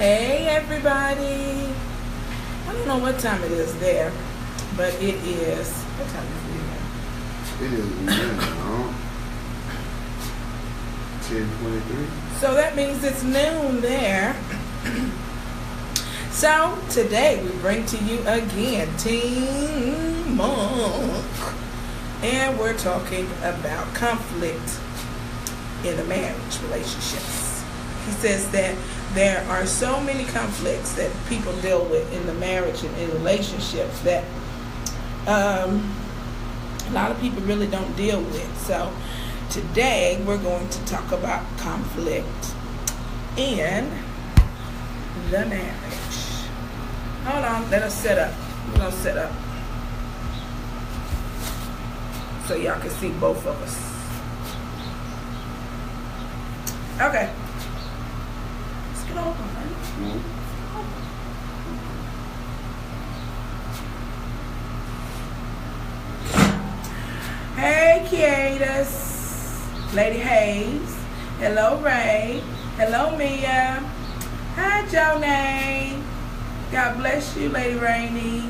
Hey everybody! I don't know what time it is there, but it is. What time is It is now 10:23. it? So that means it's noon there. So today we bring to you again Teen Monk, and we're talking about conflict in a marriage relationships. He says that there are so many conflicts that people deal with in the marriage and in relationships that a lot of people really don't deal with. So today we're going to talk about conflict in the marriage. Hold on, let us set up. We're going to set up so y'all can see both of us. Okay. Let's get over, man. Hey, Kiatus. Lady Hayes. Hello, Ray. Hello, Mia. Hi, Jonay. God bless you, Lady Rainey.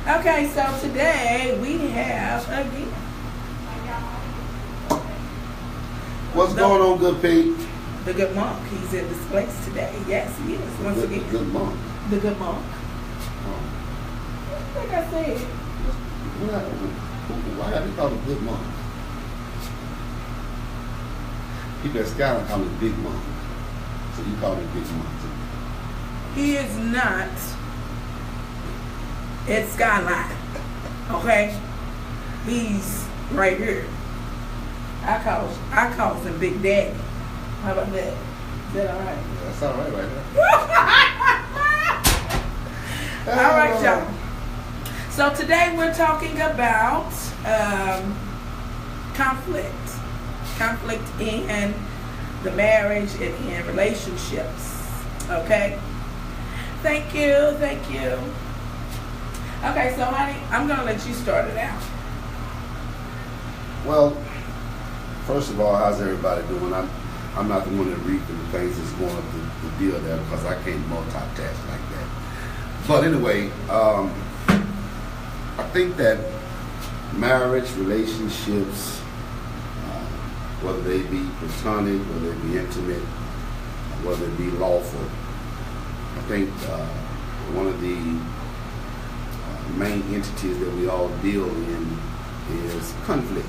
Okay, so today we have again. What's going on, good Pete? The good monk. He's in this place today. Yes, he is. Once again. Good monk. The good monk. Oh. Like I said. Why have you called him good monk? People at Skyline call him big monk. So you call him big monk too. He is not at Skyline. Okay? He's right here. I call him Big Daddy. How about that? Is that all right? Yeah, that's all right there. All right, y'all. So today we're talking about conflict. Conflict in the marriage and in relationships. Okay? Thank you. Thank you. Okay, so honey, I'm going to let you start it out. Well, first of all, how's everybody doing? I'm not the one that reads the things that's going up the deal there because I can't multitask like that. But anyway, I think that marriage, relationships, whether they be platonic, whether they be intimate, whether it be lawful, I think one of the main entities that we all deal in is conflict.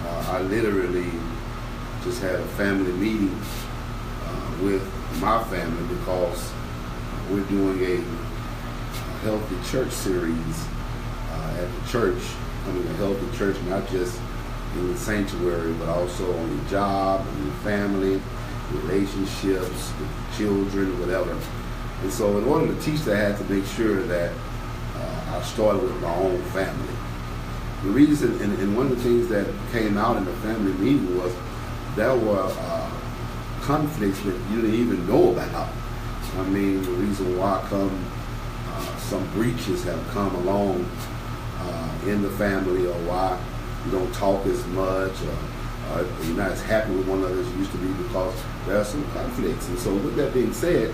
I literally just had a family meeting with my family because we're doing a healthy church series at the church. I mean, a healthy church, not just in the sanctuary, but also on your job, in your family, relationships, with children, whatever. And so in order to teach that, I had to make sure that I started with my own family. The reason, and one of the things that came out in the family meeting was there were conflicts that you didn't even know about. I mean, the reason why some breaches have come along in the family, or why you don't talk as much, or you're not as happy with one another as you used to be because there are some conflicts. And so with that being said,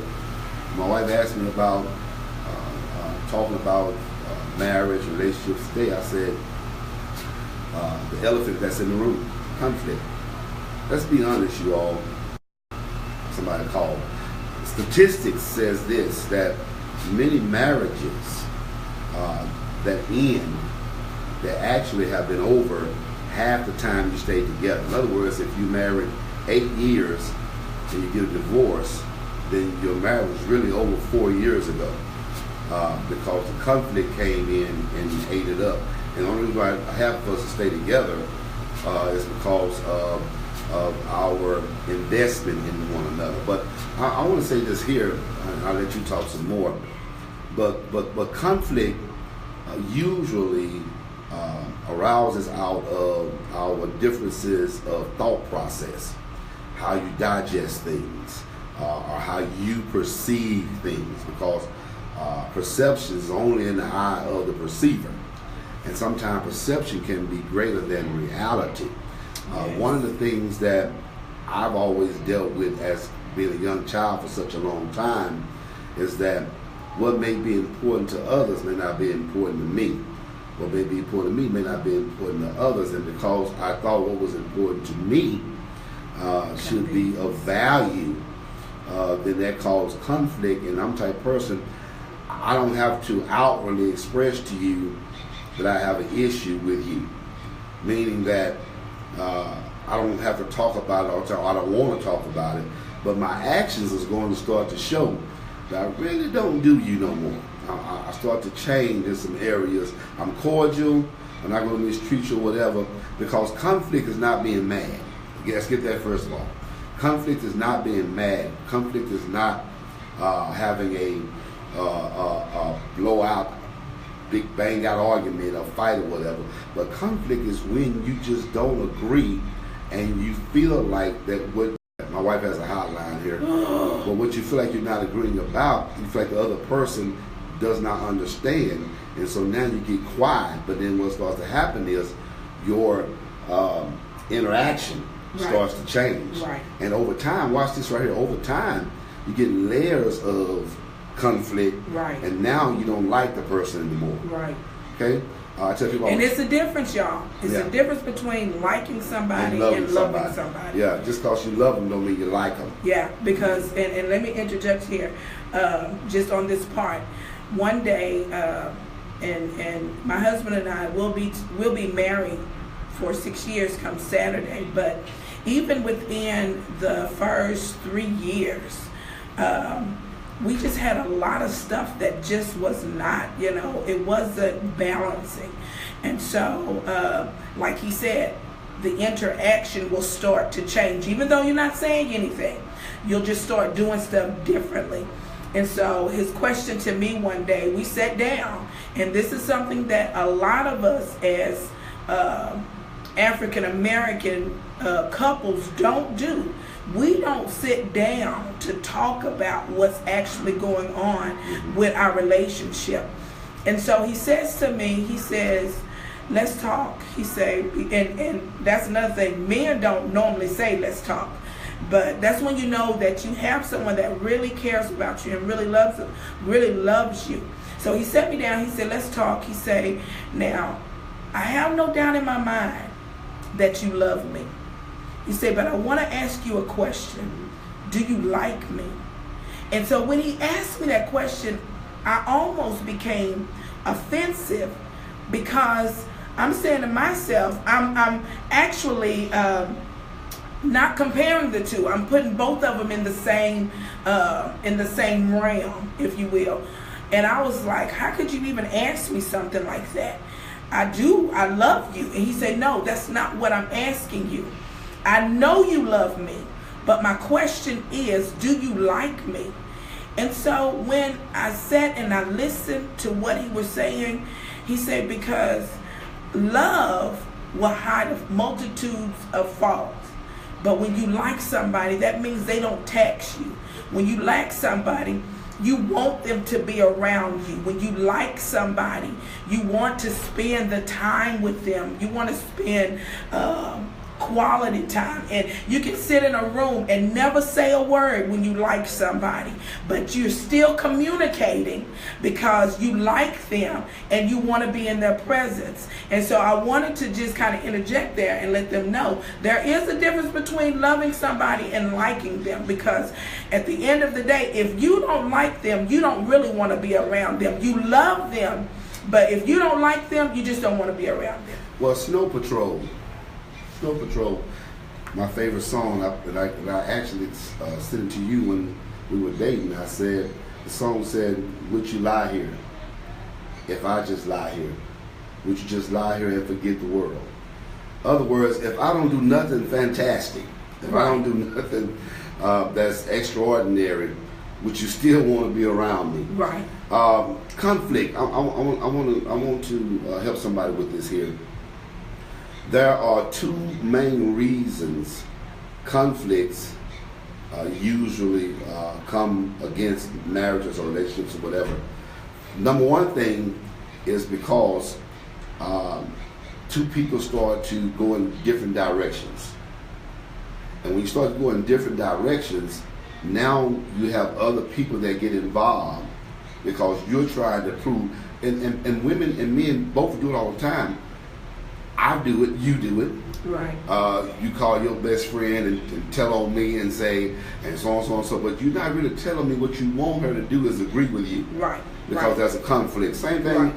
my wife asked me about talking about marriage, relationships today. I said, the elephant that's in the room, conflict. Let's be honest, you all. Somebody called. Statistics says this, that many marriages that end, that actually have been over half the time you stayed together. In other words, if you married 8 years and you get a divorce, then your marriage was really over 4 years ago because the conflict came in and ate it up. And the only reason why half of us to stay together is because of our investment in one another. But I want to say this here, and I'll let you talk some more. But conflict usually arouses out of our differences of thought process, how you digest things, or how you perceive things, because perception is only in the eye of the perceiver. And sometimes perception can be greater than reality. One of the things that I've always dealt with as being a young child for such a long time, is that what may be important to others may not be important to me. What may be important to me may not be important to others, and because I thought what was important to me should be of value, then that caused conflict. And I'm the type of person, I don't have to outwardly express to you that I have an issue with you, meaning that I don't have to talk about it, or I don't want to talk about it, but my actions is going to start to show that I really don't do you no more. I start to change in some areas. I'm cordial, I'm not going to mistreat you or whatever, because conflict is not being mad. Let's get that first of all. Conflict is not being mad. Conflict is not having a blowout, big bang out argument or fight or whatever. But conflict is when you just don't agree and you feel like that what my wife has a hotline here. But what you feel like you're not agreeing about, you feel like the other person does not understand, and so now you get quiet. But then what starts to happen is your interaction starts to change. Right. And over time, watch this right here. Over time, you get layers of conflict, right? And now you don't like the person anymore, right? Okay. I tell people, and it's a difference, y'all. It's a difference between liking somebody and loving somebody. Yeah, just because you love them don't mean you like them. Yeah, because and let me interject here, just on this part. One day, and my husband and I will be married for 6 years come Saturday. But even within the first 3 years, we just had a lot of stuff that just was not, it wasn't balancing. And so, like he said, the interaction will start to change. Even though you're not saying anything, you'll just start doing stuff differently. And so his question to me one day, we sat down, and this is something that a lot of us as African American couples don't do. We don't sit down to talk about what's actually going on with our relationship. And so he says to me, he says, let's talk. He said, and that's another thing, men don't normally say let's talk. But that's when you know that you have someone that really cares about you and really loves you. So he sat me down, he said, let's talk. He said, now, I have no doubt in my mind that you love me. He said, but I want to ask you a question. Do you like me? And so when he asked me that question, I almost became offensive, because I'm saying to myself, I'm actually not comparing the two. I'm putting both of them in the same realm, if you will. And I was like, how could you even ask me something like that? I love you. And he said, no, that's not what I'm asking you. I know you love me, but my question is, do you like me? And so when I sat and I listened to what he was saying, he said, because love will hide multitudes of faults. But when you like somebody, that means they don't tax you. When you like somebody, you want them to be around you. When you like somebody, you want to spend the time with them. You want to spend quality time. And you can sit in a room and never say a word when you like somebody, but you're still communicating because you like them and you want to be in their presence. And so I wanted to just kind of interject there and let them know there is a difference between loving somebody and liking them, because at the end of the day, if you don't like them, you don't really want to be around them. You love them, but if you don't like them, you just don't want to be around them. Well, Snow Patrol, my favorite song that I actually sent it to you when we were dating. I said, the song said, would you lie here if I just lie here? Would you just lie here and forget the world? In other words, if I don't do nothing fantastic, if I don't do nothing that's extraordinary, would you still want to be around me? Right. Conflict. I want to help somebody with this here. There are two main reasons conflicts usually come against marriages or relationships or whatever. Number one thing is because two people start to go in different directions. And when you start to go in different directions, now you have other people that get involved because you're trying to prove, and women and men both do it all the time. I do it, you do it. Right. You call your best friend and tell on me and say, and so on, so on, so. But you're not really telling me what you want her to do is agree with you. Right. Because that's a conflict. Same thing Right.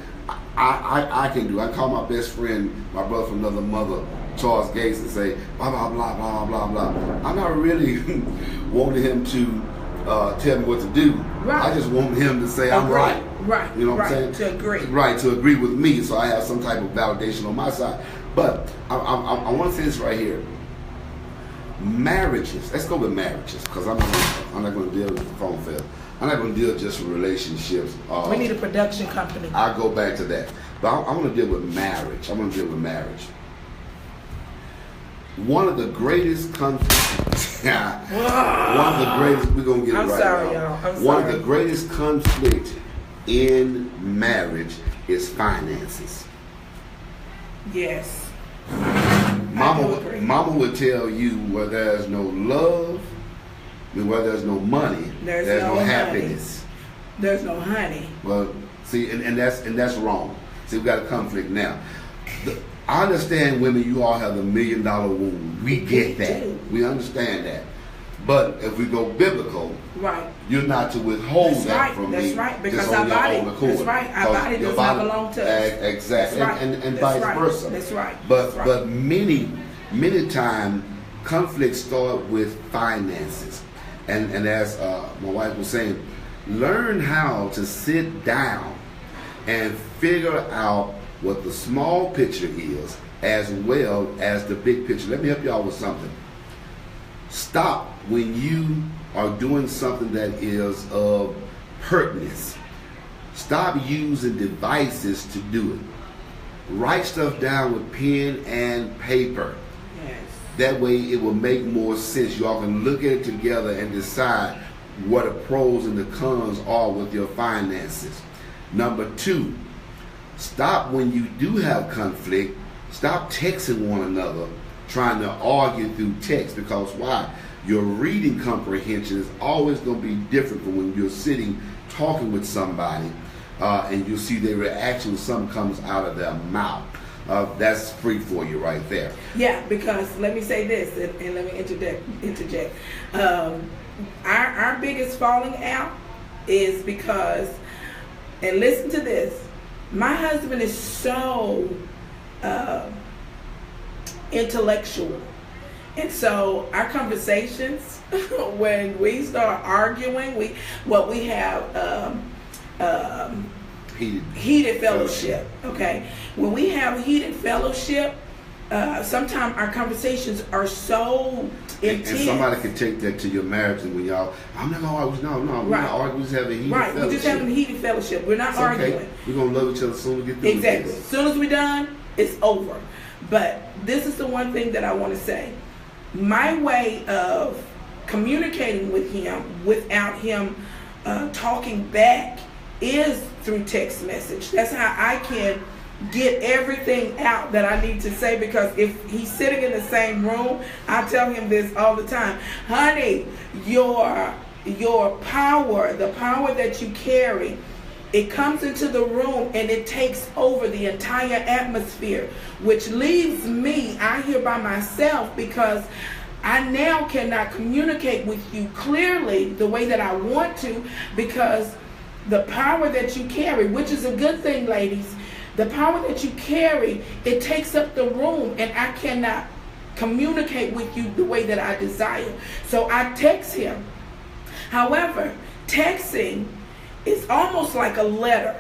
I can do. I call my best friend, my brother from another mother, Charles Gates, and say, blah, blah, blah, blah, blah, blah. I'm not really wanting him to tell me what to do. Right. I just want him to say I'm Agree. right. Right. You know what right. I'm saying? To agree. Right, to agree with me, so I have some type of validation on my side. But I want to say this right here. Marriages, let's go with marriages, because I'm not going to deal with the phone fail. I'm not going to deal just with relationships. We need a production company. I'll go back to that. But I want to deal with marriage. I want to deal with marriage. One of the greatest conflicts, one of the greatest, we're going to get it I'm right sorry, now. y'all. I'm One sorry. of the greatest conflicts in marriage is finances. Yes. I do agree. Mama would tell you where there's no love, where there's no money, there's no happiness. There's no honey. Well, see, and that's wrong. See, we got a conflict now. I understand, women, you all have the $1 million wound. We get that. do. We understand that. But if we go biblical, Right. you're not to withhold That's that right. from That's me. right. Because just our on your body. own accord. That's right. Our Because body your does not belong to us. Exactly. That's right. And That's vice right. versa. That's right. But That's right. but many times conflicts start with finances. And as my wife was saying, learn how to sit down and figure out what the small picture is as well as the big picture. Let me help y'all with something. Stop when you are doing something that is of pertinence. Stop using devices to do it. Write stuff down with pen and paper. Yes. That way it will make more sense. Y'all can look at it together and decide what the pros and the cons are with your finances. Number 2, stop when you do have conflict. Stop texting one another, trying to argue through text, because why? Your reading comprehension is always going to be different from when you're sitting talking with somebody and you see their reaction when something comes out of their mouth. That's free for you right there. Yeah, because let me say this, and let me interject. Our biggest falling out is because, and listen to this, my husband is so intellectual. And so our conversations, when we start arguing, we have heated fellowship. Okay, when we have heated fellowship, sometimes our conversations are so intense. And somebody can take that to your marriage, and when y'all, I'm not gonna argue. No, we're Right. not arguing. We're just having heated Right, fellowship. we're just having heated fellowship. We're not It's arguing. okay. We're gonna love each other as soon as we get through Exactly. this. As soon as we're done, it's over. But this is the one thing that I want to say. My way of communicating with him without him talking back is through text message. That's how I can get everything out that I need to say, because if he's sitting in the same room, I tell him this all the time. Honey, your power, the power that you carry, it comes into the room and it takes over the entire atmosphere, which leaves me out here by myself, because I now cannot communicate with you clearly the way that I want to, because the power that you carry, which is a good thing, ladies, the power that you carry, it takes up the room, and I cannot communicate with you the way that I desire. So I text him. However, texting is almost like a letter.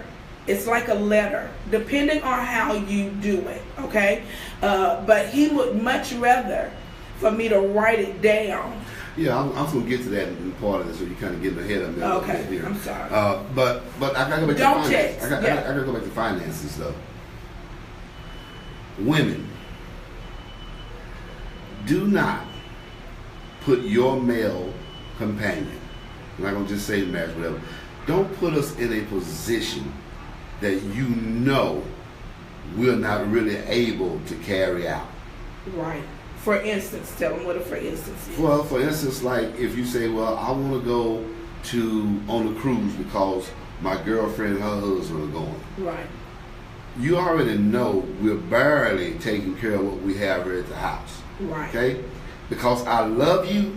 It's like a letter, depending on how you do it, okay? But he would much rather for me to write it down. Yeah, I'm going to get to that in part of this, so you kind of getting ahead of me. a little Okay, bit here. I'm sorry. But I got to go back Don't to text, finances. I yeah. got to go back to finances, though. Women, do not put your male companion, I'm not going to just say marriage, whatever, don't put us in a position that you know we're not really able to carry out. Right. For instance, tell them what a for instance is. Well, for instance, like if you say, well, I want to go on the cruise because my girlfriend and her husband are going. Right. You already know we're barely taking care of what we have here at the house. Right. Okay? Because I love you,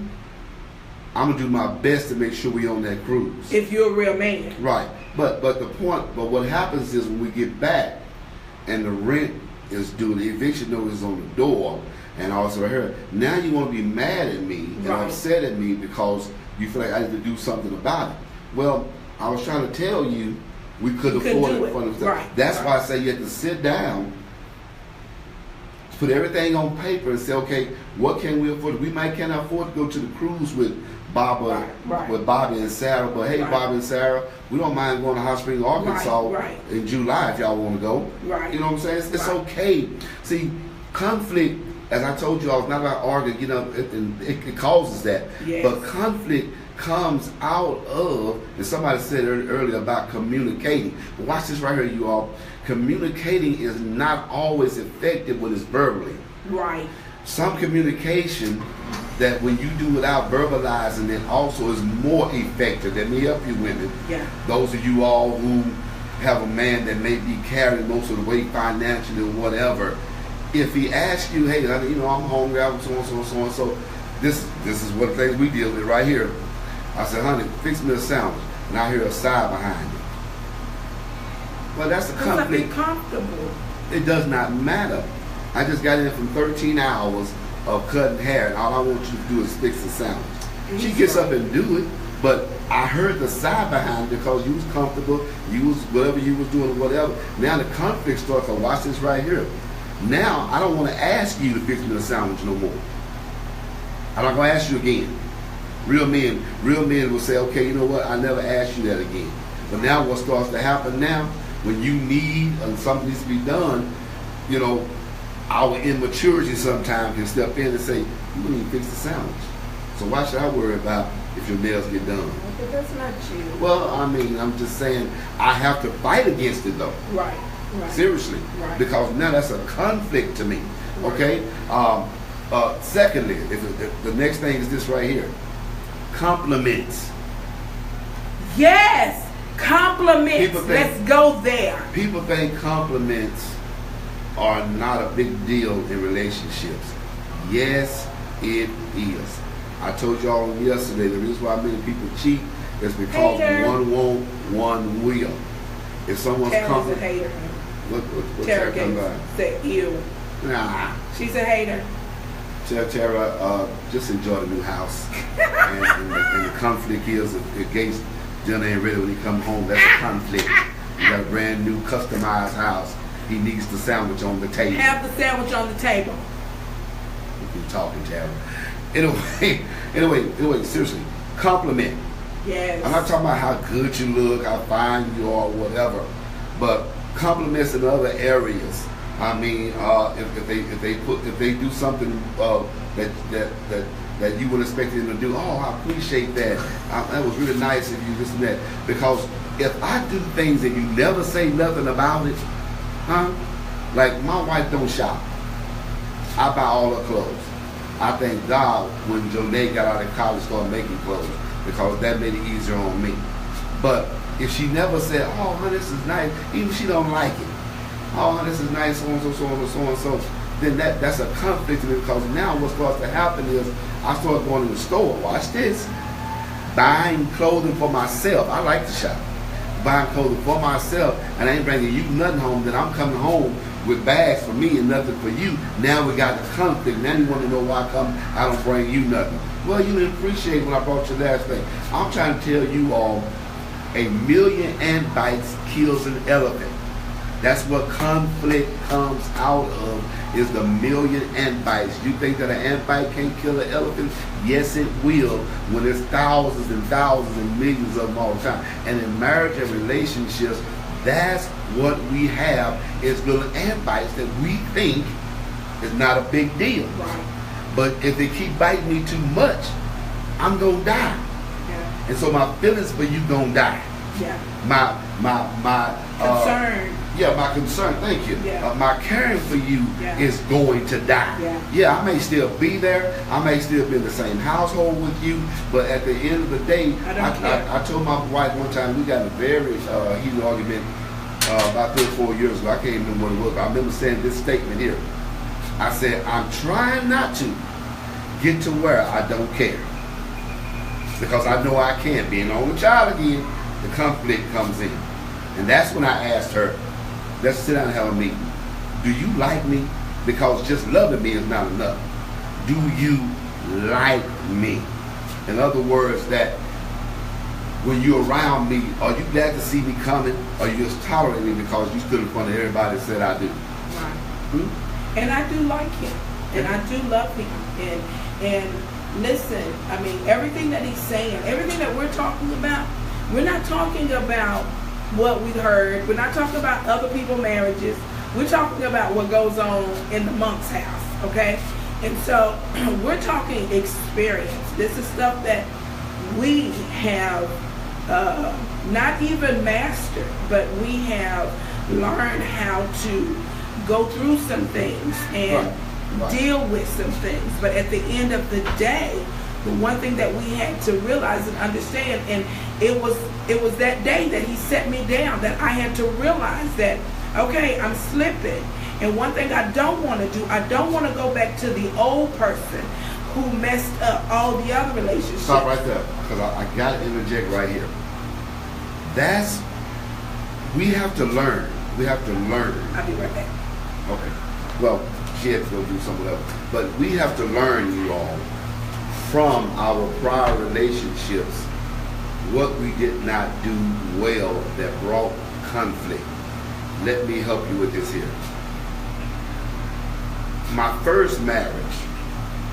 I'm gonna do my best to make sure we on that cruise. If you're a real man. Right. But what happens is when we get back and the rent is due, the eviction notice is on the door, and also her, now you want to be mad at me and Right. upset at me because you feel like I need to do something about it. Well, I was trying to tell you we could afford it for themselves. Right. That's Right. why I say you have to sit down, put everything on paper, and say, okay, what can we afford? We might can't afford to go to the cruise with with Bobby and Sarah, but hey, Right. Bobby and Sarah, we don't mind going to Hot Springs, Arkansas Right. in July if y'all want to go. Right. You know what I'm saying? It's Right. okay. See, conflict, as I told you, I was not about arguing, it causes that. Yes. But conflict comes out of, and somebody said earlier about communicating. Watch this right here, you all. Communicating is not always effective when it's verbally. Right. Some communication that when you do without verbalizing it also is more effective. Let me help you women. Yeah. Those of you all who have a man that may be carrying most of the weight financially or whatever, if he asks you, hey, honey, I'm hungry, I'm so and so, this is what things we deal with right here. I said, honey, fix me a sandwich. And I hear a sigh behind it. Well, that's a conflict. Be comfortable. It does not matter. I just got in from 13 hours of cutting hair, and all I want you to do is fix the sandwich. She gets up and do it, but I heard the sigh behind it because you was comfortable, you was whatever you was doing, whatever. Now the conflict starts. So watch this right here. Now I don't want to ask you to fix me the sandwich no more. I'm not gonna ask you again. Real men will say, okay, you know what? I never asked you that again. But now what starts to happen now, when you need and something needs to be done, our immaturity sometimes can step in and say, you need to fix the sandwich. So why should I worry about if your nails get done? But that's not you. Well, I'm just saying I have to fight against it though. Right. Seriously. Right. Because now that's a conflict to me. Okay? Secondly, if the next thing is this right here. Compliments. Yes! Compliments. Let's go there. People think compliments are not a big deal in relationships. Yes, it is. I told y'all yesterday the reason why many people cheat is because one won't, one will. If someone's Tara's a hater. What Tara come by? said ew. Nah. She's a hater. Tara, just enjoy the new house. and the conflict is if Gates dinner ain't ready when he come home, that's a conflict. You got a brand new customized house. He needs the sandwich on the table. Have the sandwich on the table. We keep talking, Tara. Anyway, seriously, compliment. Yes. I'm not talking about how good you look, how fine you are, whatever, but compliments in other areas. I mean, if they do something that you would expect them to do, I appreciate that. That was really nice of you, this and that. Because if I do things and you never say nothing about it, like my wife don't shop. I buy all her clothes. I thank God when Jonay got out of college started making clothes because that made it easier on me. But if she never said, oh, honey, this is nice, even if she don't like it, oh, honey, this is nice, so and so, so and so and so, then that's a conflict to me because now what starts to happen is I start going to the store, watch this, buying clothing for myself. I like to shop. Buying clothing for myself, and I ain't bringing you nothing home, then I'm coming home with bags for me and nothing for you. Now we got the conflict. Now you want to know why I don't bring you nothing. Well, you didn't appreciate when I brought you last thing. I'm trying to tell you all, 1,000,000 ant bites kills an elephant. That's what conflict comes out of, is the 1,000,000 ant bites. You think that an ant bite can't kill an elephant? Yes, it will, when there's thousands and thousands and millions of them all the time. And in marriage and relationships, that's what we have, is little ant bites that we think is not a big deal. Right. But if they keep biting me too much, I'm going to die. Yeah. And so my feelings for you going to die. Yeah. My Concern. Yeah, my concern. Thank you. Yeah. My caring for you is going to die. Yeah. Yeah, I may still be there. I may still be in the same household with you. But at the end of the day, I told my wife one time, we got in a very heated argument about 3 or 4 years ago. I can't remember what it was. But I remember saying this statement here. I said, I'm trying not to get to where I don't care. Because I know I can. Being an only child again, the conflict comes in. And that's when I asked her, let's sit down and have a meeting. Do you like me? Because just loving me is not enough. Do you like me? In other words, that when you're around me, are you glad to see me coming? Or you just tolerate me because you stood in front of everybody and said I do? Right. And I do like him. And I do love him. And listen, I mean, everything that he's saying, everything that we're talking about, we're not talking about what we heard. We're not talking about other people's marriages. We're talking about what goes on in the monk's house, okay? And so we're talking experience. This is stuff that we have not even mastered, but we have learned how to go through some things and deal with some things. But at the end of the day, the one thing that we had to realize and understand, and it was that day that he set me down, that I had to realize that, okay, I'm slipping. And one thing I don't want to do, I don't want to go back to the old person who messed up all the other relationships. Stop right there, because I got to interject right here. We have to learn. We have to learn. I'll be right back. Okay. Well, she had to go do something else. But we have to learn, you all, from our prior relationships, what we did not do well that brought conflict. Let me help you with this here. My first marriage,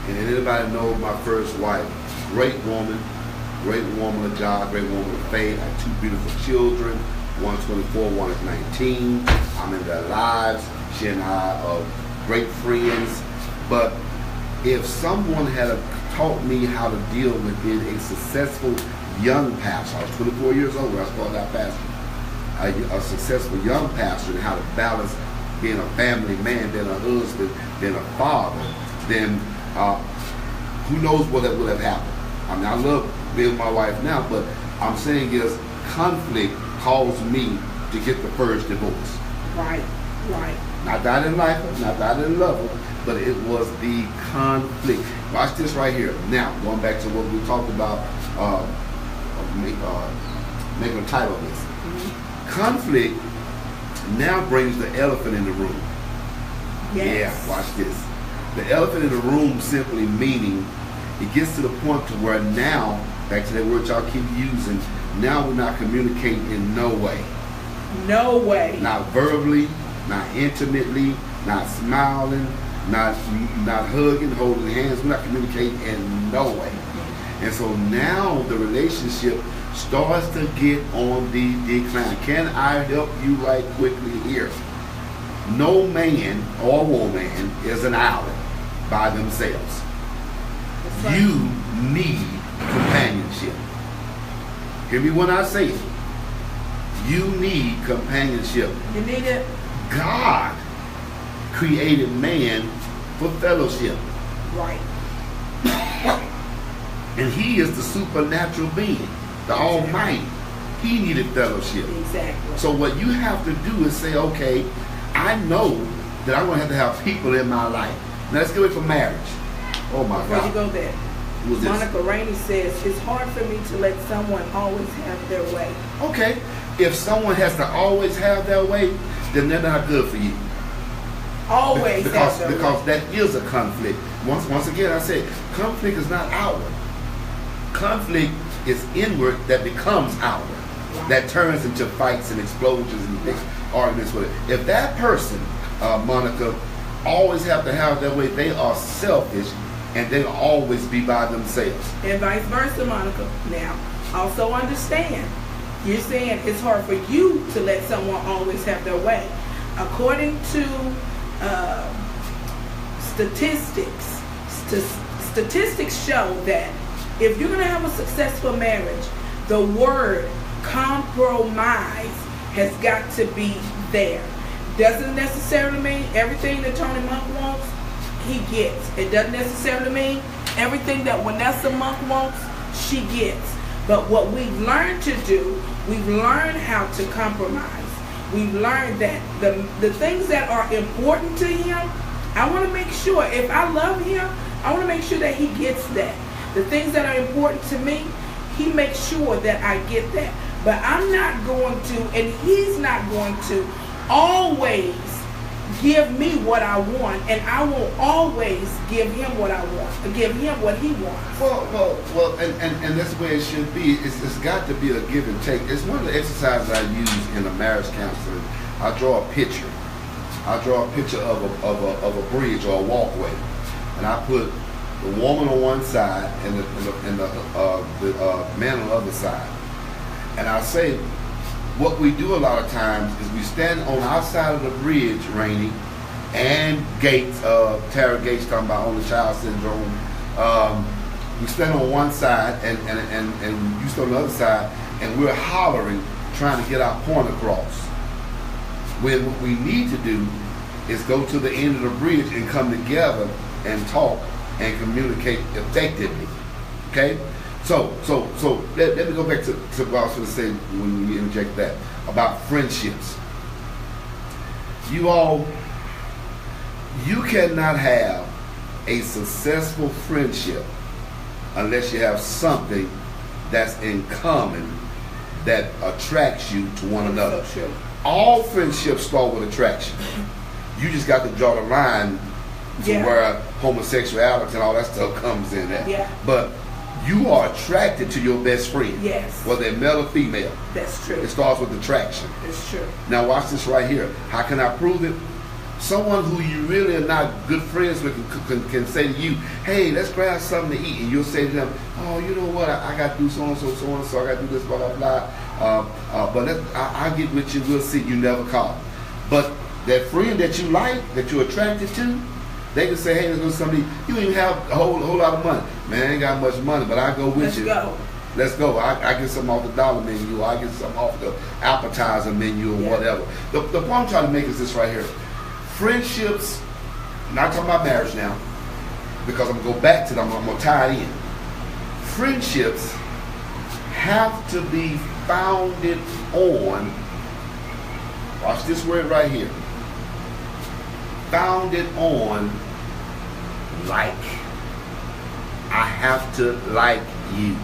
and anybody knows my first wife, great woman of God, great woman of faith. I had 2 beautiful children, one's 24, one is 19. I'm in their lives. She and I are great friends. But if someone had taught me how to deal with being a successful young pastor, I was 24 years old when I started out pastoring, a successful young pastor, and how to balance being a family man, being a husband, being a father, then who knows what would have happened. I mean, I love being with my wife now, but I'm saying is conflict caused me to get the first divorce. Right. Not that I didn't like her, not that I didn't love her, but it was the conflict. Watch this right here. Now, going back to what we talked about, making a title of this. Mm-hmm. Conflict now brings the elephant in the room. Yes. Yeah, watch this. The elephant in the room simply meaning it gets to the point to where now, back to that word y'all keep using, now we're not communicating in no way. No way. Not verbally, not intimately, not smiling, not hugging, holding hands. We're not communicating in no way. And so now the relationship starts to get on the decline. Can I help you right quickly here? No man or woman is an island by themselves. Right. You need companionship. Hear me when I say it. You need companionship. You need it. God created man for fellowship. Right. And he is the supernatural being, the Almighty. He needed fellowship. Exactly. So what you have to do is say, okay, I know that I'm going to have people in my life. Now let's get away from marriage. Oh my God. Before you go there, Monica Rainey says, it's hard for me to let someone always have their way. Okay. If someone has to always have their way, then they're not good for you. Always because have their because way. that is a conflict. Once again, I say conflict is not outward. Conflict is inward that becomes outward. Wow. That turns into fights and explosions and big arguments with it. If that person, Monica, always have to have their way, they are selfish and they'll always be by themselves. And vice versa, Monica. Now, also understand, you're saying it's hard for you to let someone always have their way. According to statistics show that if you're going to have a successful marriage, the word compromise has got to be there. Doesn't necessarily mean everything that Tony Monk wants, he gets. It doesn't necessarily mean everything that Vanessa Monk wants, she gets. But what we've learned to do, we've learned how to compromise. We've learned that the things that are important to him, I want to make sure, if I love him, I want to make sure that he gets that. The things that are important to me, he makes sure that I get that. But I'm not going to, and he's not going to, always give me what I want, and I won't always give him what I want, give him what he wants. Well, and that's the way it should be. It's got to be a give and take. It's one of the exercises I use in a marriage counseling. I draw a picture. I draw a picture of a bridge or a walkway, and I put the woman on one side and the man on the other side. And I say, what we do a lot of times is we stand on our side of the bridge, Rainey, and Gates, Tara Gates talking about only child syndrome. We stand on one side and you stand on the other side, and we're hollering, trying to get our point across. When what we need to do is go to the end of the bridge and come together and talk and communicate effectively. Okay? So let me go back to what I was going to say when you interject that about friendships. You cannot have a successful friendship unless you have something that's in common that attracts you to one another. So all friendships start with attraction. You just got to draw the line to where homosexuality and all that stuff comes in there. Yeah. But you are attracted to your best friend. Yes. Whether they're male or female. That's true. It starts with attraction. That's true. Now watch this right here. How can I prove it? Someone who you really are not good friends with can say to you, hey, let's grab something to eat. And you'll say to them, oh, you know what? I got to do so-and-so, so-and-so. I got to do this, blah, blah, blah. But I'll get with you. We'll see. You never call. But that friend that you like, that you're attracted to, they can say, hey, let's go to somebody. You don't even have a whole lot of money. Man, I ain't got much money, but I go with you. Let's go. I get something off the dollar menu, or I get something off the appetizer menu, or whatever. The point I'm trying to make is this right here. Friendships, not talking about marriage now, because I'm going to go back to them, I'm going to tie it in. Friendships have to be founded on, watch this word right here, founded on like. I have to like you.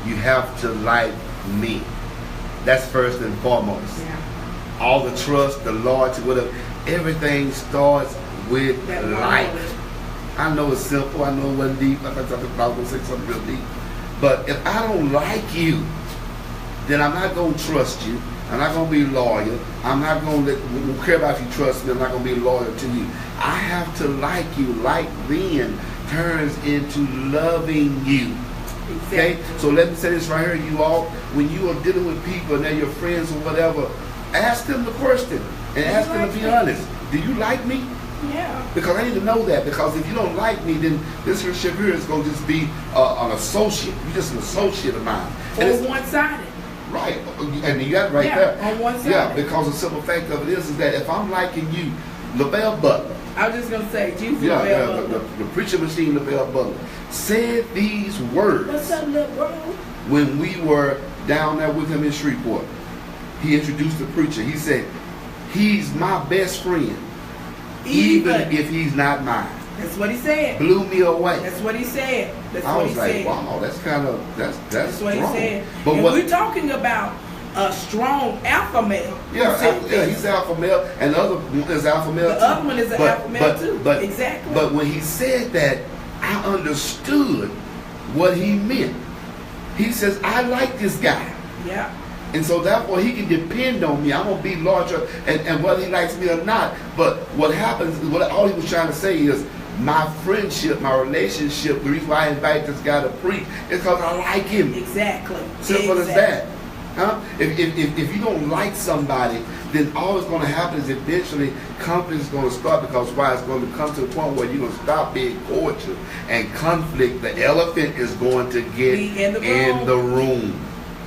You have to like me. That's first and foremost. Yeah. All the trust, the loyalty, whatever, everything starts with That like. word. I know it's simple. I know it wasn't deep. I thought I was going to say something real deep. But if I don't like you, then I'm not going to trust you. I'm not going to be loyal. I'm not going to care about if you trust me. I'm not going to be loyal to you. I have to like you. Like then turns into loving you. Exactly. Okay? So let me say this right here. You all, when you are dealing with people and they're your friends or whatever, ask them the question and ask them to be honest. Do you like me? Yeah. Because I need to know that. Because if you don't like me, then this relationship here is going to just be an associate. You're just an associate of mine. And Or one-sided. right. And you got it right there. On one side. Yeah, because the simple fact of it is that if I'm liking you, LaBelle Butler. I was just going to say, Jesus The preacher machine, LaBelle Butler, said these words. What's up, little bro? When we were down there with him in Shreveport. He introduced the preacher. He said, he's my best friend, even if he's not mine. That's what he said. Blew me away. That's what he said. That's I what was he like, said. wow, that's kind of, that's what strong. he said. But and what, we're talking about a strong alpha male. yeah, he's alpha male, and the other one is alpha male The too. other one is an alpha male too. But, exactly. But when he said that, I understood what he meant. He says, I like this guy. Yeah. And so therefore he can depend on me. I'm going to be larger, and whether he likes me or not. But what happens, all he was trying to say is, my friendship, my relationship, the reason why I invite this guy to preach is because I like him. Exactly. Simple as that. Huh? If you don't like somebody, then all that's going to happen is eventually conflict is going to start, because why? It's going to come to the point where you're going to stop being cordial, and conflict, the elephant is going to get in the room.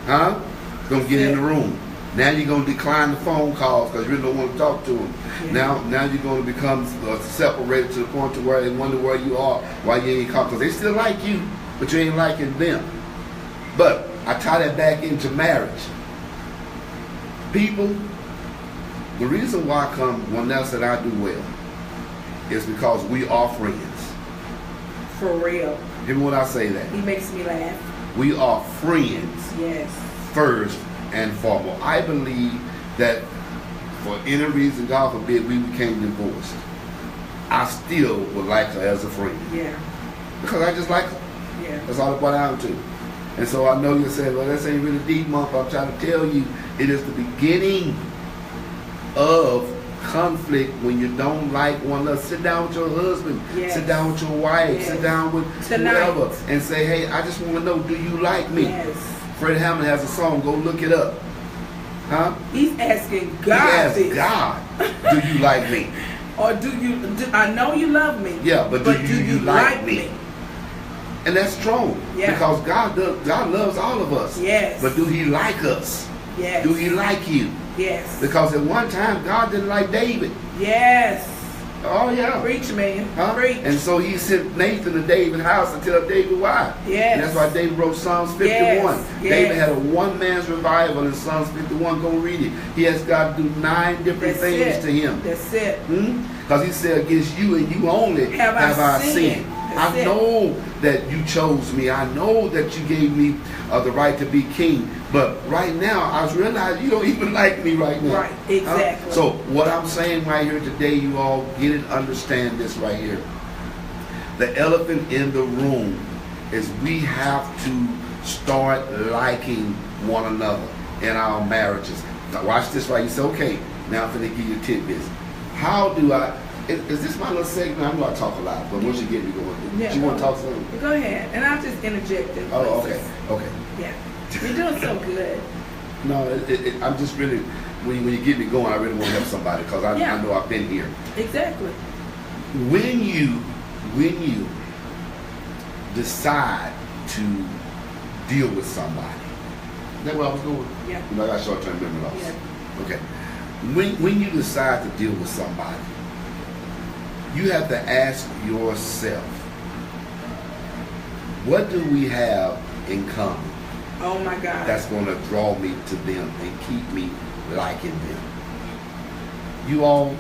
Huh? Don't get in the room. Now you're going to decline the phone calls because you really don't want to talk to them. Yeah. Now you're going to become separated to the point to where they wonder where you are, why you ain't called. Because they still like you, but you ain't liking them. But I tie that back into marriage. People, the reason why I come when else that I do well is because we are friends. For real. Hear me when I say that. He makes me laugh. We are friends. Yes. First and foremost. I believe that for any reason, God forbid, we became divorced, I still would like her as a friend. Yeah. Because I just like her. Yeah. That's all it boils down to. And so I know you're saying, well, that ain't really deep, Monk. I'm trying to tell you, it is the beginning of conflict when you don't like one another. Sit down with your husband. Yes. Sit down with your wife. Yes. Sit down with whoever and say, hey, I just want to know, do you like me? Yes. Fred Hammond has a song. Go look it up. Huh? He's asking God. He asked God, do you like me? Or I know you love me. Yeah, but do you like me? And that's strong. Yeah. Because God loves all of us. Yes. But do he like us? Yes. Do he like you? Yes. Because at one time, God didn't like David. Yes. Oh, yeah. Preach, man. Huh? Preach. And so he sent Nathan to David's house to tell David why. Yes. And that's why David wrote Psalms 51. Yes. David had a one-man's revival in Psalms 51. Go read it. He has God do 9 different things to him. That's it. Because he said, against you and you only have I sinned. I know that you chose me. I know that you gave me the right to be king. But right now, I was realizing you don't even like me right now. Right, exactly. So what I'm saying right here today, you all get it, understand this right here. The elephant in the room is we have to start liking one another in our marriages. Now watch this right. You say, okay, now I'm going to give you tidbits. How do I... Is this my little segment? I'm going to talk a lot, but once you get me going, yeah, you want to talk something? Go ahead, and I'll just interject in Oh, places. okay. Yeah, you're doing so good. No, I'm just really, when you get me going, I really want to help somebody because I know I've been here. Exactly. When you decide to deal with somebody, is that where I was going? Yeah. You know, I got short-term memory loss. Yeah. Okay. When you decide to deal with somebody, you have to ask yourself, what do we have in common? Oh my God. That's going to draw me to them and keep me liking them. You all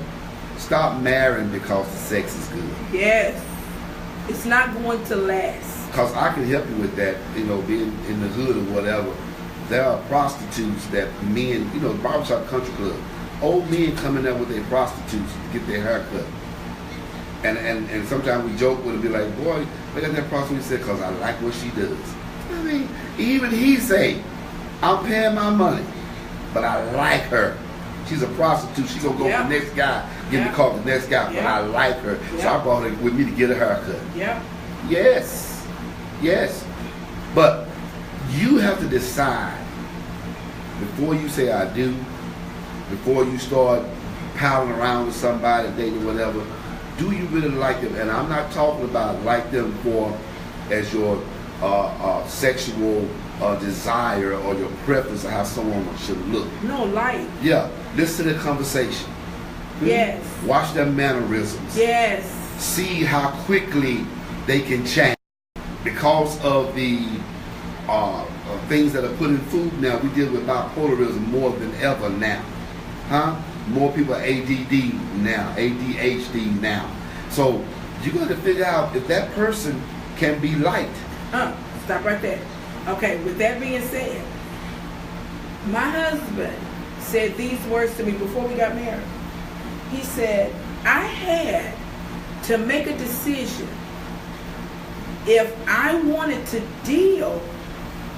stop marrying because the sex is good. Yes. It's not going to last. Because I can help you with that, you know, being in the hood or whatever. There are prostitutes that men, you know, barbershop country club, old men coming there with their prostitutes to get their hair cut. And sometimes we joke with it, be like, boy, look at that prostitute. He said, because I like what she does. I mean, even he say, I'm paying my money, but I like her. She's a prostitute. She's going to go for the next guy, get me caught the next guy, but I like her. So I brought her with me to get a haircut. Yeah. Yes. Yes. But you have to decide before you say I do, before you start palling around with somebody, dating, whatever, do you really like them? And I'm not talking about like them for as your sexual desire or your preference of how someone should look. No, like. Yeah. Listen to the conversation. Yes. Watch their mannerisms. Yes. See how quickly they can change. Because of the things that are put in food now, we deal with bipolarism more than ever now. Huh? More people are ADD now, ADHD now. So you're going to figure out if that person can be liked. Stop right there. Okay, with that being said, my husband said these words to me before we got married. He said, I had to make a decision if I wanted to deal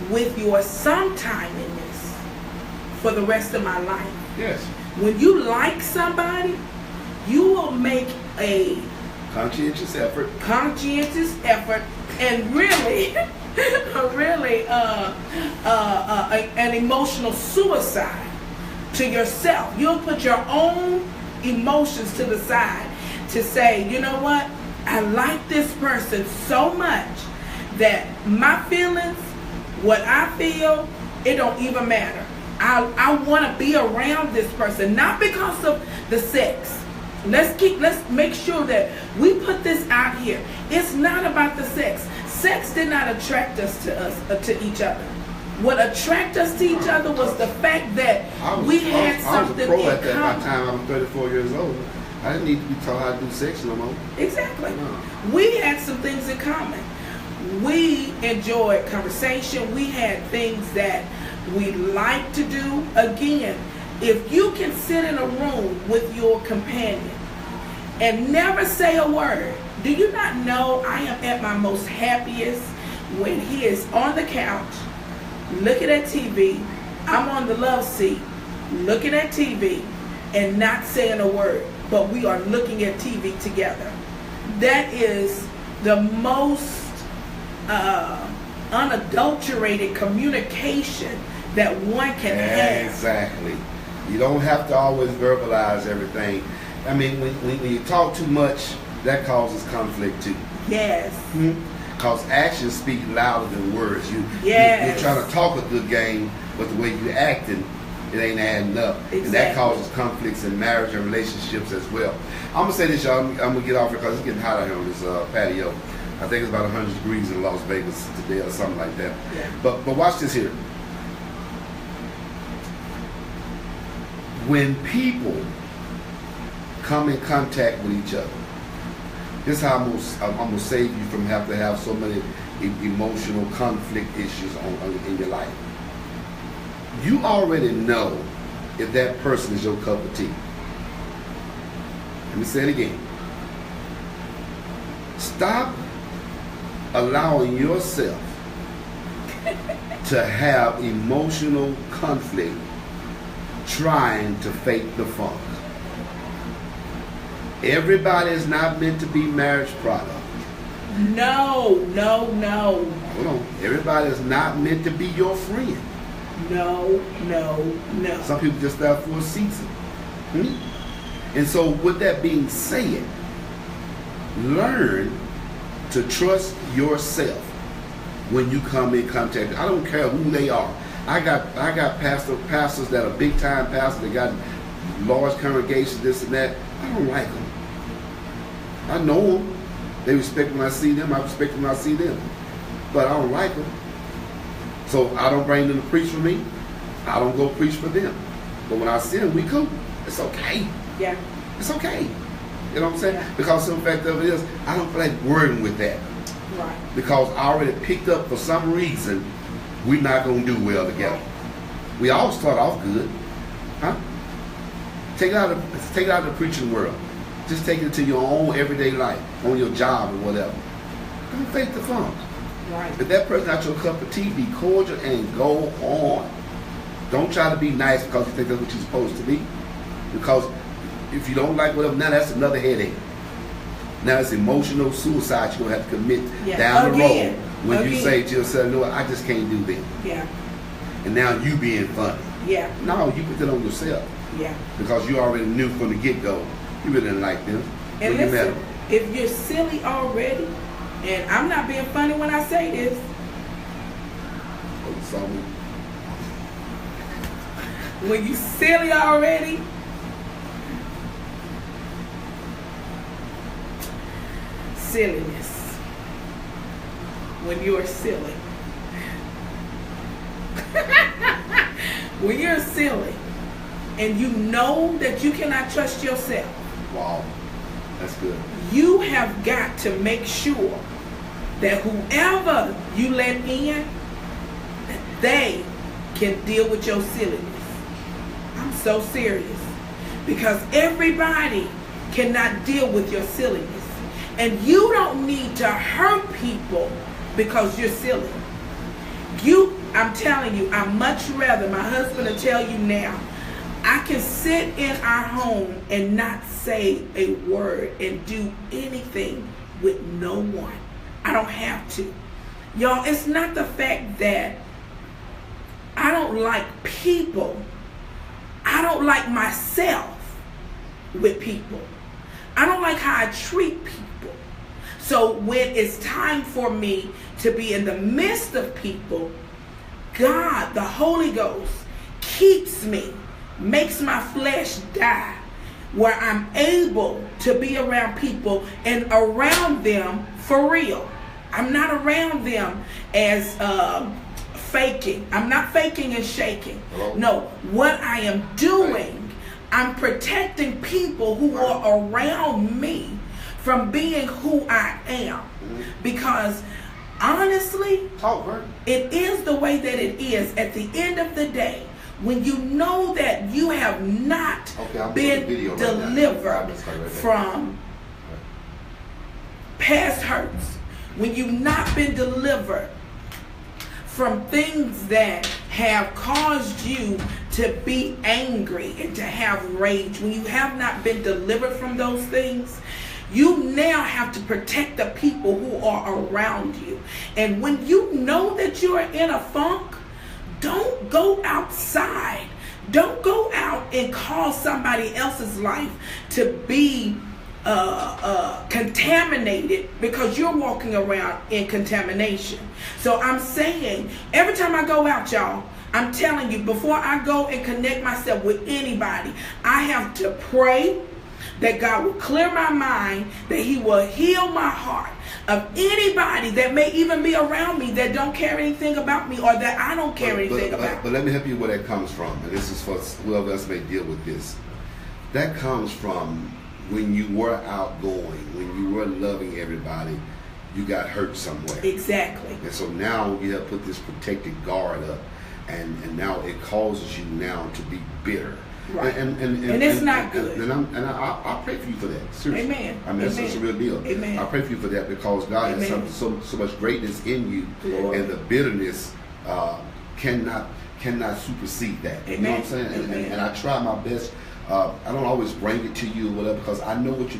with your sometiminess for the rest of my life. Yes. When you like somebody, you will make a conscientious effort and really an emotional suicide to yourself. You'll put your own emotions to the side to say, you know what, I like this person so much that my feelings, what I feel, it don't even matter. I want to be around this person, not because of the sex. Let's make sure that we put this out here. It's not about the sex. Sex did not attract us to each other. What attracted us to each other was the fact that we had something in common. I was a pro at that by the time I was 34 years old. I didn't need to be taught how to do sex no more. Exactly. No. We had some things in common. We enjoyed conversation. We had things that we like to do. Again, if you can sit in a room with your companion and never say a word, do you not know I am at my most happiest when he is on the couch looking at TV, I'm on the love seat looking at TV and not saying a word, but we are looking at TV together. That is the most unadulterated communication that one can have. Exactly. You don't have to always verbalize everything. I mean, when you talk too much, that causes conflict too. Yes. Because actions speak louder than words. You're trying to talk a good game, but the way you're acting, it ain't adding up. Exactly. And that causes conflicts in marriage and relationships as well. I'm going to say this, y'all. I'm going to get off here because it's getting hot out here on this patio. I think it's about 100 degrees in Las Vegas today or something like that. Yeah. But watch this here. When people come in contact with each other, this is how I'm going to save you from having to have so many emotional conflict issues in your life. You already know if that person is your cup of tea. Let me say it again. Stop allowing yourself to have emotional conflict trying to fake the funk. Everybody is not meant to be marriage product. No. Hold on. Everybody is not meant to be your friend. No. Some people just there for a season. And so with that being said, learn to trust yourself when you come in contact. I don't care who they are. I got pastors that are big time pastors. They got large congregations, this and that. I don't like them. I know them. They respect when I see them. I respect when I see them. But I don't like them. So I don't bring them to preach for me. I don't go preach for them. But when I see them, we cool. It's okay. Yeah. It's okay. You know what I'm saying? Yeah. Because the fact of it is, I don't feel like worrying with that. Right. Because I already picked up for some reason we're not going to do well together. We all start off good. Huh? Take it out of the preaching world. Just take it to your own everyday life, on your job or whatever. Don't fake the funk. Right. If that person not your cup of tea, be cordial and go on. Don't try to be nice because you think that's what you're supposed to be. Because if you don't like whatever, now that's another headache. Now it's emotional suicide you're going to have to commit down the road when you say to yourself, no, I just can't do that. Yeah. And now you being funny. Yeah. No, you put that on yourself. Yeah. Because you already knew from the get-go you really didn't like them. And listen, if you're silly already, and I'm not being funny when I say this. Oh, you saw me? When you silly already, silliness. When you're silly. When you're silly and you know that you cannot trust yourself. Wow. That's good. You have got to make sure that whoever you let in, they can deal with your silliness. I'm so serious. Because everybody cannot deal with your silliness. And you don't need to hurt people because you're silly. I'm telling you, I'd much rather, my husband will tell you now, I can sit in our home and not say a word and do anything with no one. I don't have to. Y'all, it's not the fact that I don't like people. I don't like myself with people. I don't like how I treat people. So when it's time for me to be in the midst of people, God, the Holy Ghost, keeps me, makes my flesh die, where I'm able to be around people and around them for real. I'm not around them as faking. I'm not faking and shaking. Hello? No, what I am doing, I'm protecting people who are around me from being who I am. Because honestly, it is the way that it is. At the end of the day, when you know that you have not been delivered from past hurts, when you've not been delivered from things that have caused you to be angry and to have rage, when you have not been delivered from those things, you now have to protect the people who are around you. And when you know that you are in a funk, don't go outside. Don't go out and cause somebody else's life to be contaminated because you're walking around in contamination. So I'm saying, every time I go out, y'all, I'm telling you, before I go and connect myself with anybody, I have to pray that God will clear my mind, that he will heal my heart of anybody that may even be around me that don't care anything about me, or that I don't care anything about. But let me help you where that comes from, and this is for whoever else may deal with this. That comes from when you were outgoing, when you were loving everybody, you got hurt somewhere. Exactly. And so now you have put this protected guard up, and now it causes you now to be bitter. Right. And it's not good. And I pray for you for that. Seriously. Amen. I mean, that's a real deal. Amen. I pray for you for that, because God has so much greatness in you, Lord. And the bitterness cannot supersede that. Amen. You know what I'm saying? And I try my best. I don't always bring it to you or whatever, because I know what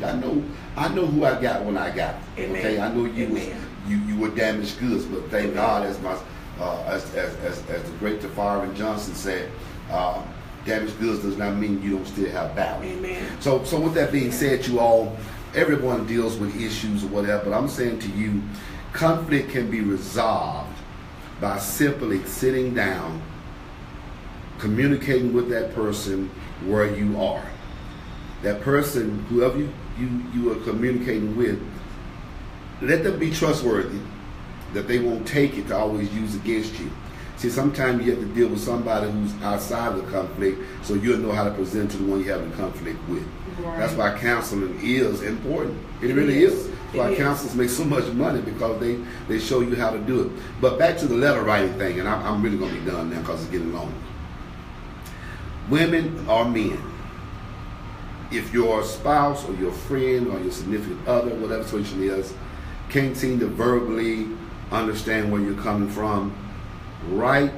I know who I got when I got it. Amen. Okay, I know Amen. you were damaged goods, but thank God, as the great Tafari Johnson said, damaged goods does not mean you don't still have value. Amen. So with that being said, you all, everyone deals with issues or whatever, but I'm saying to you, conflict can be resolved by simply sitting down, communicating with that person where you are. That person, whoever you are communicating with, let them be trustworthy, that they won't take it to always use against you. See, sometimes you have to deal with somebody who's outside of the conflict, so you'll know how to present to the one you're having conflict with. Right. That's why counseling is important. It really is. That's why counselors make so much money, because they show you how to do it. But back to the letter writing thing, and I'm really going to be done now because it's getting long. Women or men, if your spouse or your friend or your significant other, whatever situation it is, can't seem to verbally understand where you're coming from, write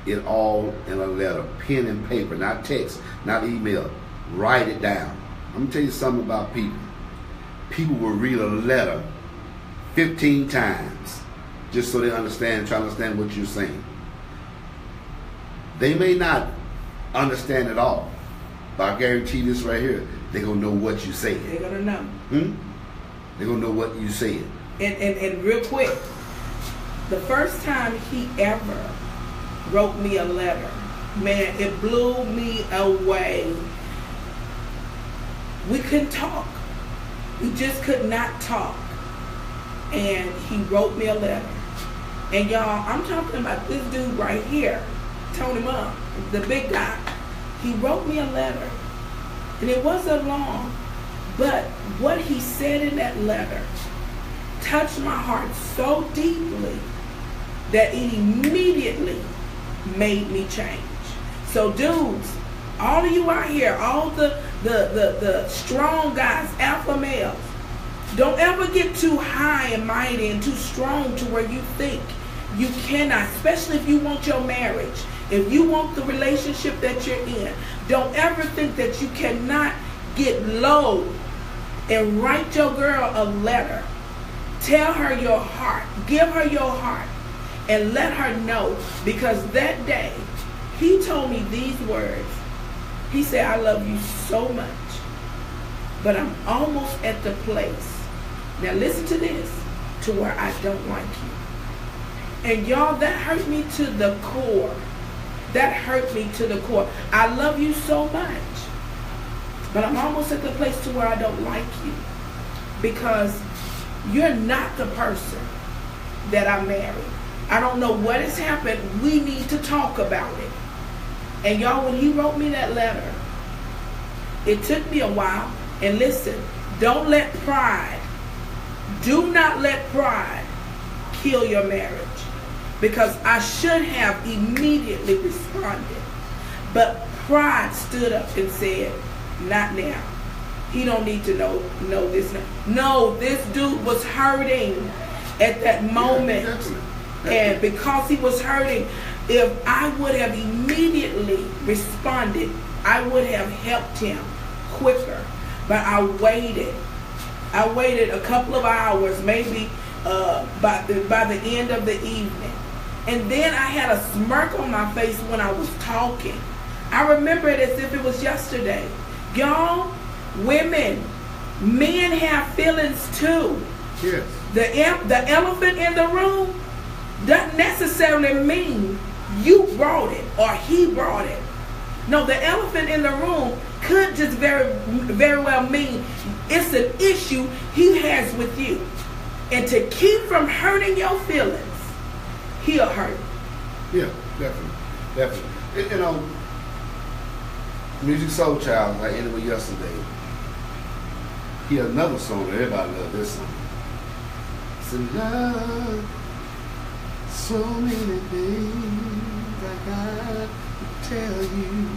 it all in a letter, pen and paper, not text, not email. Write it down. I'm going to tell you something about people. People will read a letter 15 times just so they try to understand what you're saying. They may not understand it all, but I guarantee this right here, they're going to know what you said. They're going to know. They're going to know what you said. And real quick, the first time he ever wrote me a letter, man, it blew me away. We couldn't talk. We just could not talk. And he wrote me a letter. And y'all, I'm talking about this dude right here, Tony Monk, the big guy. He wrote me a letter. And it wasn't long, but what he said in that letter touched my heart so deeply that it immediately made me change. So dudes, all of you out here, all the strong guys, alpha males, don't ever get too high and mighty and too strong to where you think you cannot, especially if you want your marriage, if you want the relationship that you're in. Don't ever think that you cannot get low and write your girl a letter. Tell her your heart. Give her your heart. And let her know. Because that day, he told me these words. He said, I love you so much, but I'm almost at the place. Now listen to this, to where I don't like you. And y'all, that hurt me to the core. that hurt me to the core. I love you so much, but I'm almost at the place to where I don't like you because you're not the person that I married. I don't know what has happened. We need to talk about it. And y'all, when he wrote me that letter, it took me a while. And listen, don't let pride, do not let pride kill your marriage. Because I should have immediately responded. But pride stood up and said, not now. He don't need to know this now. No, this dude was hurting at that moment. Yeah, definitely. And because he was hurting, if I would have immediately responded, I would have helped him quicker. But I waited. I waited a couple of hours, maybe by the end of the evening. And then I had a smirk on my face when I was talking. I remember it as if it was yesterday. Y'all, women, men have feelings too. Yes. The elephant in the room doesn't necessarily mean you brought it or he brought it. No, the elephant in the room could just very, very well mean it's an issue he has with you. And to keep from hurting your feelings, he'll hurt. Yeah, definitely. You know, Music Soul Child, I ended with yesterday. He had another song that everybody loves this song. It's in love. So many things I got to tell you,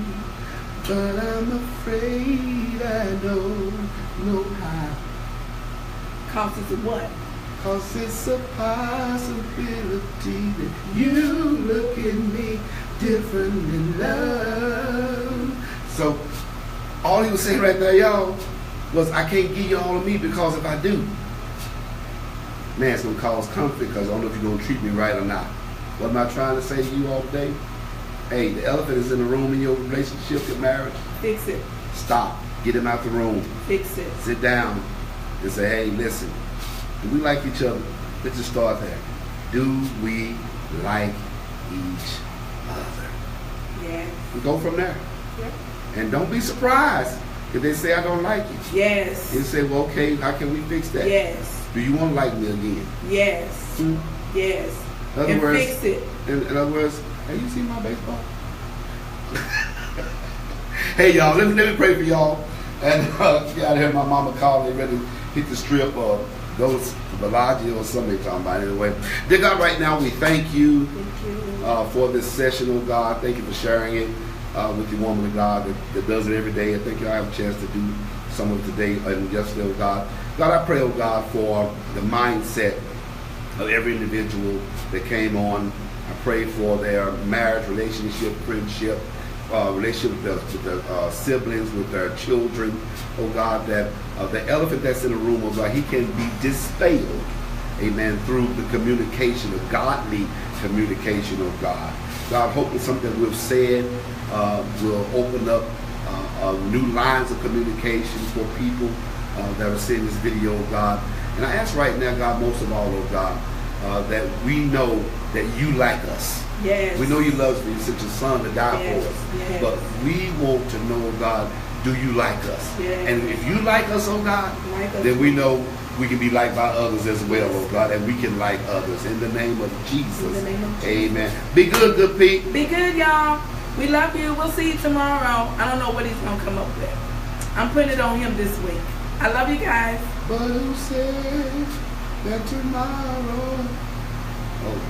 but I'm afraid I don't know how. Cause it's a what? Cause it's a possibility that you look at me different in love. So all he was saying right there, y'all, was I can't give you all of me because if I do, man, it's going to cause conflict because I don't know if you're going to treat me right or not. What am I trying to say to you all day? Hey, the elephant is in the room in your relationship, your marriage. Fix it. Stop. Get him out the room. Fix it. Sit down and say, hey, listen, do we like each other? Let's just start there. Do we like each other? Yeah. We go from there. Yep. And don't be surprised if they say I don't like you. Yes. And say, well, okay, how can we fix that? Yes. Do you want to like me again? Yes. Yes. In other and words, fix it. In other words, have you seen my baseball? Hey, y'all, let me pray for y'all. And get out of here. My mama called. They ready to hit the strip or go to Bellagio or something they're talking about. Anyway, dear God, right now we thank you, for this session, oh God. Thank you for sharing it with your woman of God that does it every day. I think y'all have a chance to do some of it today and yesterday, oh God. God, I pray, oh God, for the mindset of every individual that came on. I pray for their marriage, relationship, friendship, relationship with their siblings, with their children. Oh God, that the elephant that's in the room, oh God, he can be dispelled, amen, through the communication, the godly communication of God. God, hoping something we've said will open up new lines of communication for people that are seeing this video, oh God. And I ask right now, God, most of all, oh God, that we know that you like us. Yes. We know you love us. You sent your son to die Yes. for us. Yes. But we want to know, God, do you like us? Yes. And if you like us, oh God, Like us. then we know we can be liked by others as well, oh God, and we can like others. In the name of Jesus. In the name of Jesus. Amen. Be good Pete. Be good, y'all. We love you. We'll see you tomorrow. I don't know what he's going to come up with. I'm putting it on him this week. I love you guys. But who said that tomorrow? Oh.